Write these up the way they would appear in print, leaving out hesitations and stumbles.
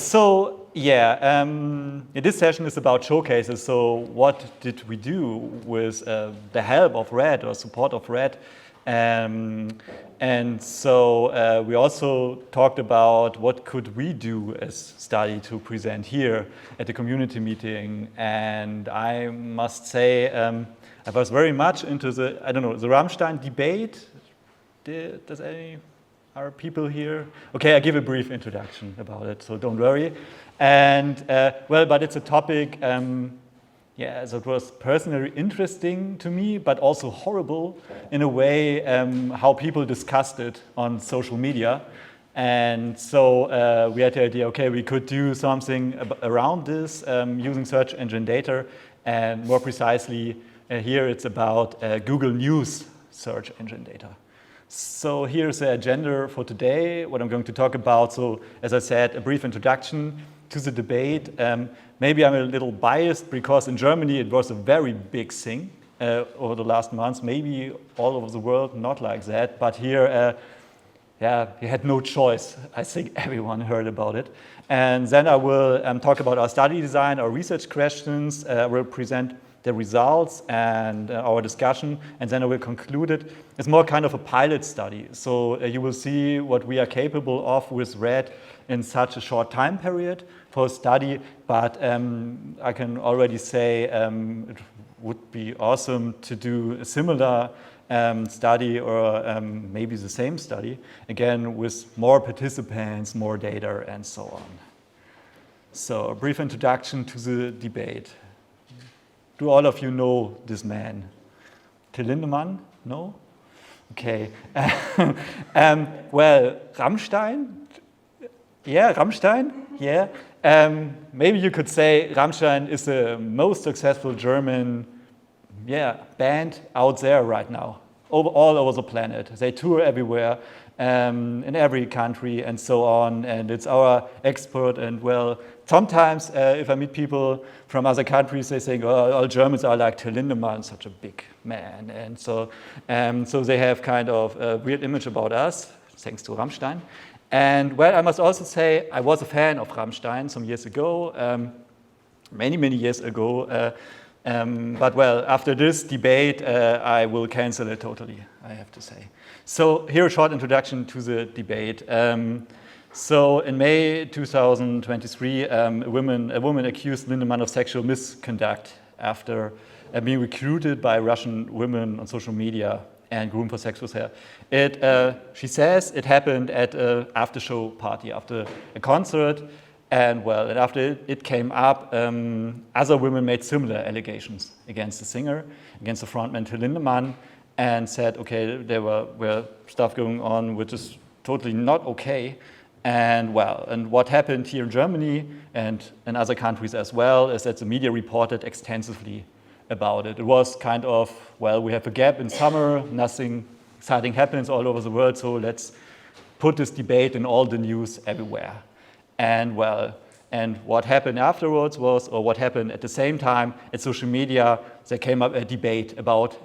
So yeah, this session is about showcases. So what did we do with the help of RED or support of RED? And so we also talked about what could we do as study to present here at the community meeting. And I must say, I was very much into the Rammstein Debate. Are people here? Okay, I give a brief introduction about it, so don't worry. And but it's a topic, so it was personally interesting to me, but also horrible in a way how people discussed it on social media. And so we had the idea, okay, we could do something around this using search engine data, and more precisely, here it's about Google News search engine data. So here's the agenda for today, what I'm going to talk about. So as I said, a brief introduction to the debate. Maybe I'm a little biased because in Germany it was a very big thing over the last months, maybe all over the world, not like that. But here, you had no choice. I think everyone heard about it. And then I will talk about our study design, our research questions. I will present the results and our discussion, and then I will conclude it. It's more kind of a pilot study. So you will see what we are capable of with RED in such a short time period for a study, but I can already say it would be awesome to do a similar study or maybe the same study, again with more participants, more data, and so on. So a brief introduction to the debate. Do all of you know this man? Till Lindemann? No? Okay. Well, Rammstein? Yeah, Rammstein? Yeah. Maybe you could say Rammstein is the most successful German band out there right now, all over the planet. They tour everywhere, in every country and so on, and it's our expert. And well, sometimes if I meet people from other countries, they say, oh, all Germans are like Till Lindemann, such a big man. And so they have kind of a weird image about us, thanks to Rammstein. And well, I must also say, I was a fan of Rammstein some years ago, many years ago. But well, after this debate, I will cancel it totally, I have to say. So here a short introduction to the debate. So in May 2023, a woman accused Lindemann of sexual misconduct after being recruited by Russian women on social media and groomed for sexual affair. She says it happened at an after-show party, after a concert. And well, and after it came up, other women made similar allegations against the singer, against the frontman Till Lindemann, and said, okay, there were stuff going on which is totally not okay. And well, and what happened here in Germany and in other countries as well is that the media reported extensively about it. It was kind of, well, we have a gap in summer, nothing exciting happens all over the world, so let's put this debate in all the news everywhere. And well, and what happened afterwards was, or what happened at the same time at social media, there came up a debate about,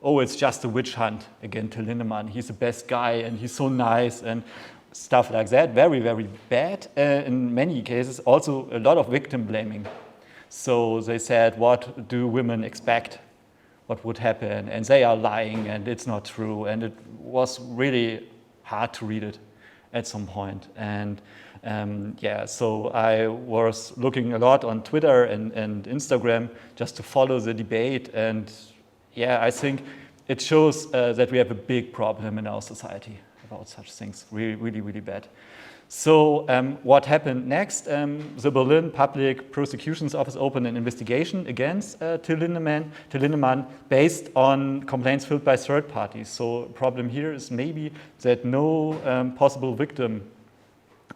oh, it's just a witch hunt against Till Lindemann. He's the best guy and he's so nice and stuff like that. Very, very bad in many cases. Also a lot of victim blaming. So they said, what do women expect? What would happen? And they are lying and it's not true. And it was really hard to read it at some point. And so I was looking a lot on Twitter and Instagram just to follow the debate. And I think it shows that we have a big problem in our society about such things, really, really bad. So what happened next? The Berlin Public Prosecution's Office opened an investigation against Till Lindemann based on complaints filed by third parties. So the problem here is maybe that no possible victim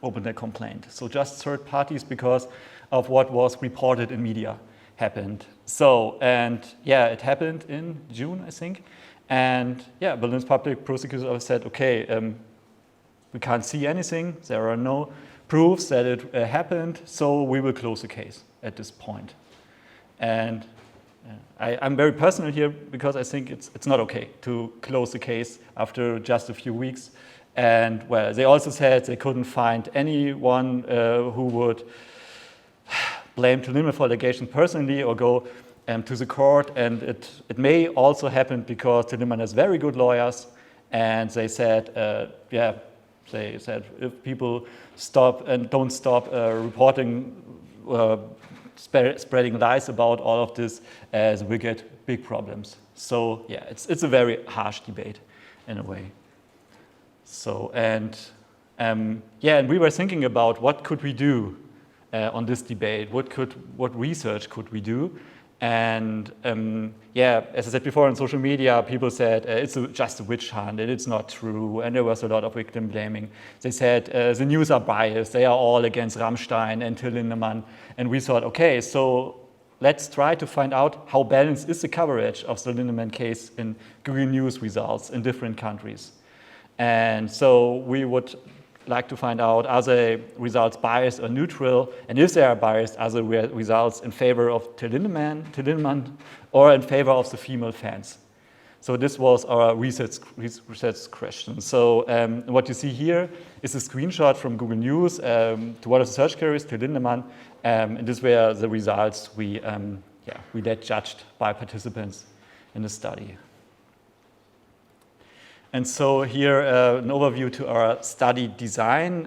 opened a complaint. So just third parties because of what was reported in media happened. So, and it happened in June, I think. And Berlin's Public Prosecutor's Office said, okay, we can't see anything. There are no proofs that it happened, so we will close the case at this point. And I'm very personal here because I think it's not okay to close the case after just a few weeks. And well, they also said they couldn't find anyone who would blame Till Lindemann for allegations personally or go to the court. And it may also happen because Till Lindemann has very good lawyers. And they said, they said if people stop and don't stop reporting, spreading lies about all of this, we get big problems. So yeah, it's a very harsh debate in a way. So and we were thinking about what could we do on this debate. What research could we do? And as I said before, on social media, people said it's just a witch hunt and it's not true. And there was a lot of victim blaming. They said the news are biased. They are all against Rammstein and Till Lindemann. And we thought, okay, so let's try to find out how balanced is the coverage of the Lindemann case in Google News results in different countries. And so we would like to find out, are the results biased or neutral? And if they are biased, are the results in favor of Till Lindemann or in favor of the female fans? So this was our research question. So what you see here is a screenshot from Google News to one of the search queries, Till Lindemann. And these were the results we let judged by participants in the study. And so here, an overview to our study design.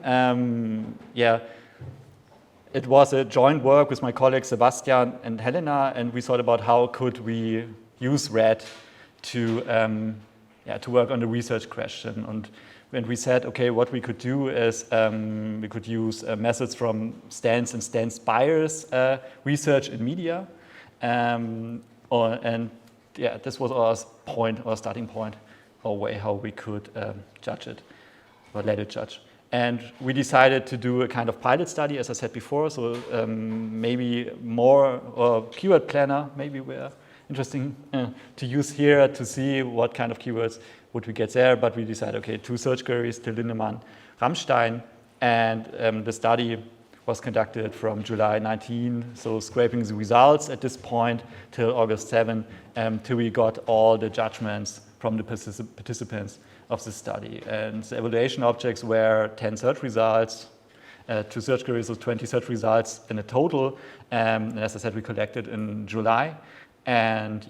It was a joint work with my colleagues Sebastian and Helena, and we thought about how could we use RED to work on the research question. And we said, okay, what we could do is we could use methods from Stans and Stans bias research in media. This was our starting point. Way how we could judge it or let it judge. And we decided to do a kind of pilot study, as I said before, so maybe more keyword planner, maybe were interesting to use here to see what kind of keywords would we get there. But we decided, okay, 2 search queries, Till Lindemann, Rammstein, and the study was conducted from July 19, so scraping the results at this point till August 7, till we got all the judgments from the participants of the study. And the evaluation objects were 10 search results, 2 search queries with 20 search results in a total. And as I said, we collected in July. And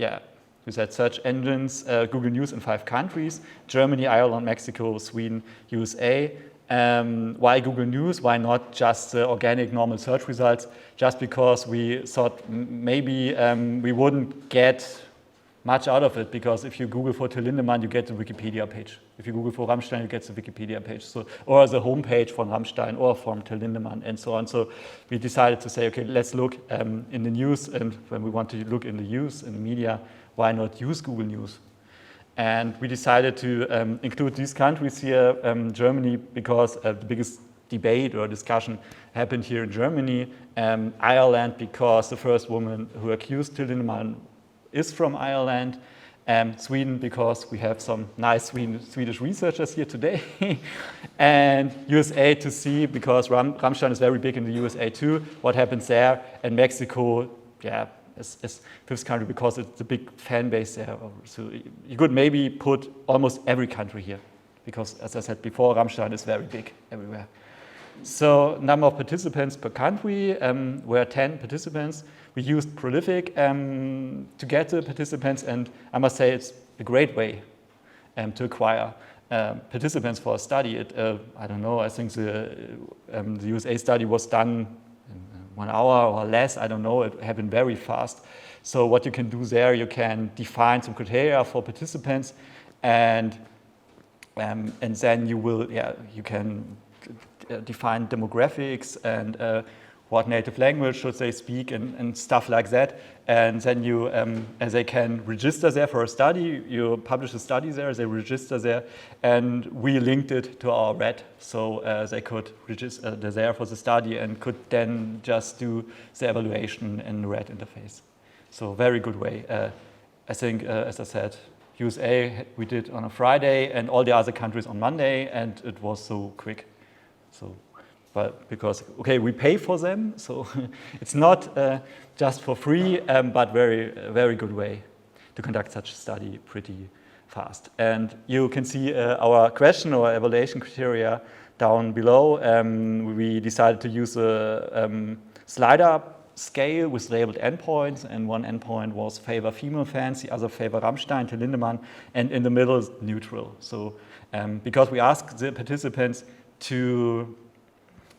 we said search engines, Google News in 5 countries, Germany, Ireland, Mexico, Sweden, USA. Why Google News? Why not just organic normal search results? Just because we thought maybe we wouldn't get much out of it, because if you Google for Till Lindemann, you get the Wikipedia page. If you Google for Rammstein, you get the Wikipedia page, or the homepage from Rammstein or from Till Lindemann and so on. So we decided to say, okay, let's look in the news, and when we want to look in the news, in the media, why not use Google News? And we decided to include these countries here, Germany, because the biggest debate or discussion happened here in Germany, Ireland, because the first woman who accused Till Lindemann is from Ireland, Sweden, because we have some nice Swedish researchers here today, and USA to see, because Rammstein is very big in the USA too, what happens there, and Mexico, is 5th country because it's a big fan base there. So you could maybe put almost every country here, because as I said before, Rammstein is very big everywhere. So number of participants per country were 10 participants. We used Prolific to get the participants, and I must say it's a great way to acquire participants for a study. I don't know, I think the USA study was done in 1 hour or less, I don't know, it happened very fast. So what you can do there, you can define some criteria for participants, and then you can define demographics and what native language should they speak and stuff like that. And then they can register there for a study. You publish a study there, they register there, and we linked it to our RED, so they could register there for the study and could then just do the evaluation in the RED interface. So very good way. I think, as I said, USA we did on a Friday and all the other countries on Monday, and it was so quick. So but because, okay, we pay for them, so it's not just for free, but very good way to conduct such a study pretty fast. And you can see our question or evaluation criteria down below. We decided to use a slider scale with labeled endpoints, and one endpoint was favor female fans, the other favor Rammstein, Till Lindemann, and in the middle is neutral. So because we asked the participants to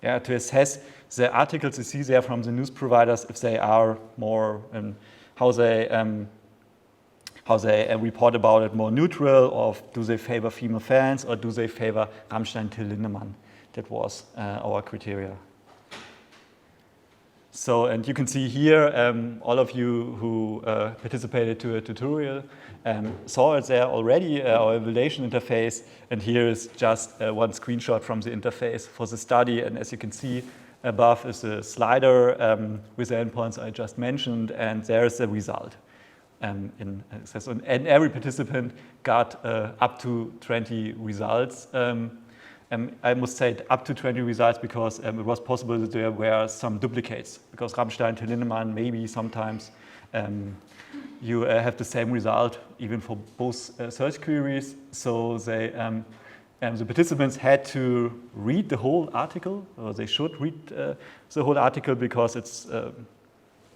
assess the articles you see there from the news providers, if they are more, how they report about it, more neutral, or do they favor female fans, or do they favor Rammstein, Till Lindemann. That was our criteria. So, and you can see here, all of you who participated to a tutorial saw it there already, our evaluation interface, and here is just one screenshot from the interface for the study, and as you can see, above is a slider with the endpoints I just mentioned, and there's the result. In access. And every participant got up to 20 results. I must say up to 20 results because it was possible that there were some duplicates, because Rammstein, Till Lindemann, maybe sometimes you have the same result even for both search queries. So they, the participants had to read the whole article, or they should read the whole article, because it's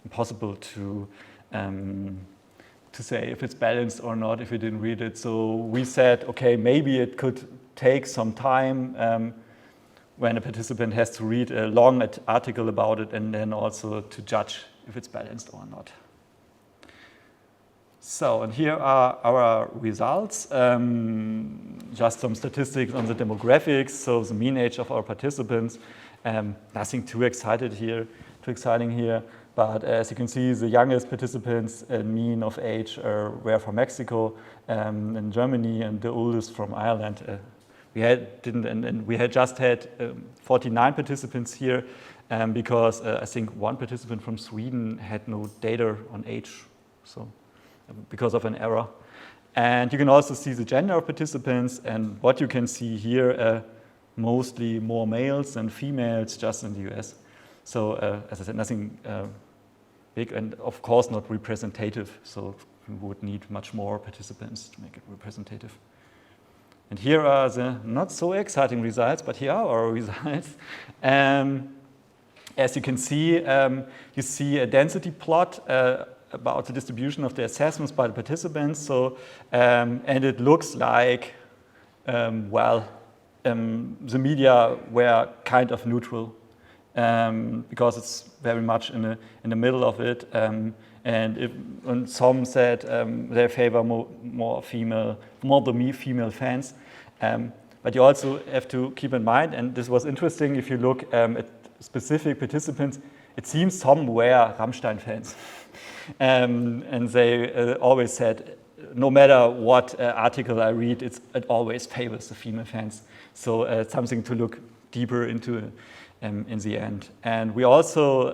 impossible to say if it's balanced or not if you didn't read it. So we said, okay, maybe it could take some time when a participant has to read a long article about it, and then also to judge if it's balanced or not. So, and here are our results. Just some statistics on the demographics. So the mean age of our participants, nothing too exciting here. But as you can see, the youngest participants mean of age were from Mexico and Germany, and the oldest from Ireland. We had just had 49 participants here because I think one participant from Sweden had no data on age, so because of an error. And you can also see the gender of participants, and what you can see here, mostly more males than females, just in the US. So as I said, nothing big, and of course not representative. So we would need much more participants to make it representative. And here are the not so exciting results, but here are our results. As you can see, you see a density plot about the distribution of the assessments by the participants. So, and it looks like, the media were kind of neutral. Because it's very much in the middle of it, and some said they favor more the female fans, but you also have to keep in mind, and this was interesting, if you look at specific participants, it seems some were Rammstein fans, and they always said, no matter what article I read, it always favors the female fans. So it's something to look deeper into in the end. And we also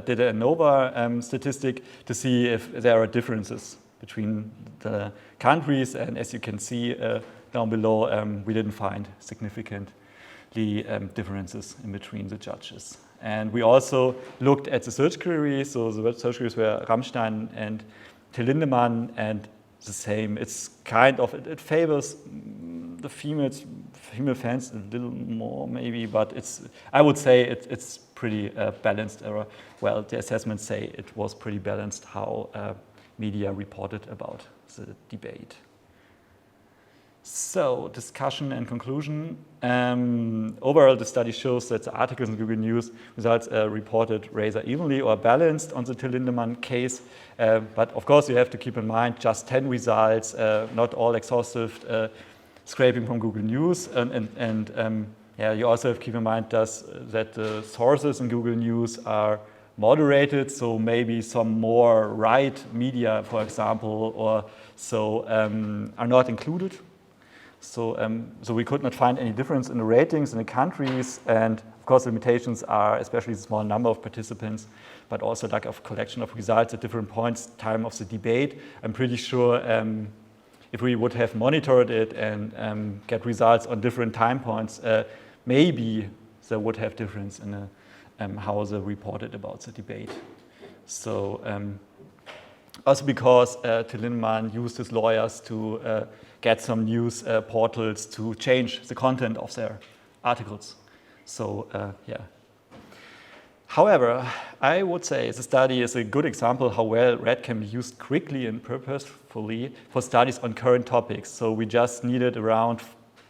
did an ANOVA statistic to see if there are differences between the countries, and as you can see down below, we didn't find significantly differences in between the judges. And we also looked at the search queries, so the search queries were Rammstein and Till Lindemann, and the same. It's kind of, it favors the female fans a little more maybe, but I would say it's pretty balanced error. Well, the assessments say it was pretty balanced how media reported about the debate. So, discussion and conclusion. Overall, the study shows that the articles in Google News results reported rather evenly or balanced on the Till Lindemann case. But of course, you have to keep in mind just 10 results, not all exhaustive scraping from Google News. You also have to keep in mind that the sources in Google News are moderated, so maybe some more right media, for example, or so are not included. So we could not find any difference in the ratings in the countries, and of course limitations are especially the small number of participants, but also lack of collection of results at different points, time of the debate. I'm pretty sure if we would have monitored it and get results on different time points, maybe that would have difference in how they reported about the debate. So also because Till Lindemann used his lawyers to get some news portals to change the content of their articles. So yeah. However, I would say the study is a good example how well RED can be used quickly and purposefully for studies on current topics. So we just needed around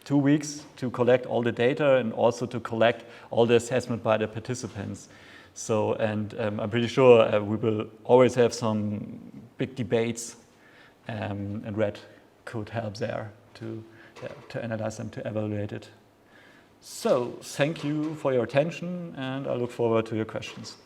2 weeks to collect all the data and also to collect all the assessment by the participants. So, and I'm pretty sure we will always have some big debates, and RED could help there to analyze them, to evaluate it. So, thank you for your attention, and I look forward to your questions.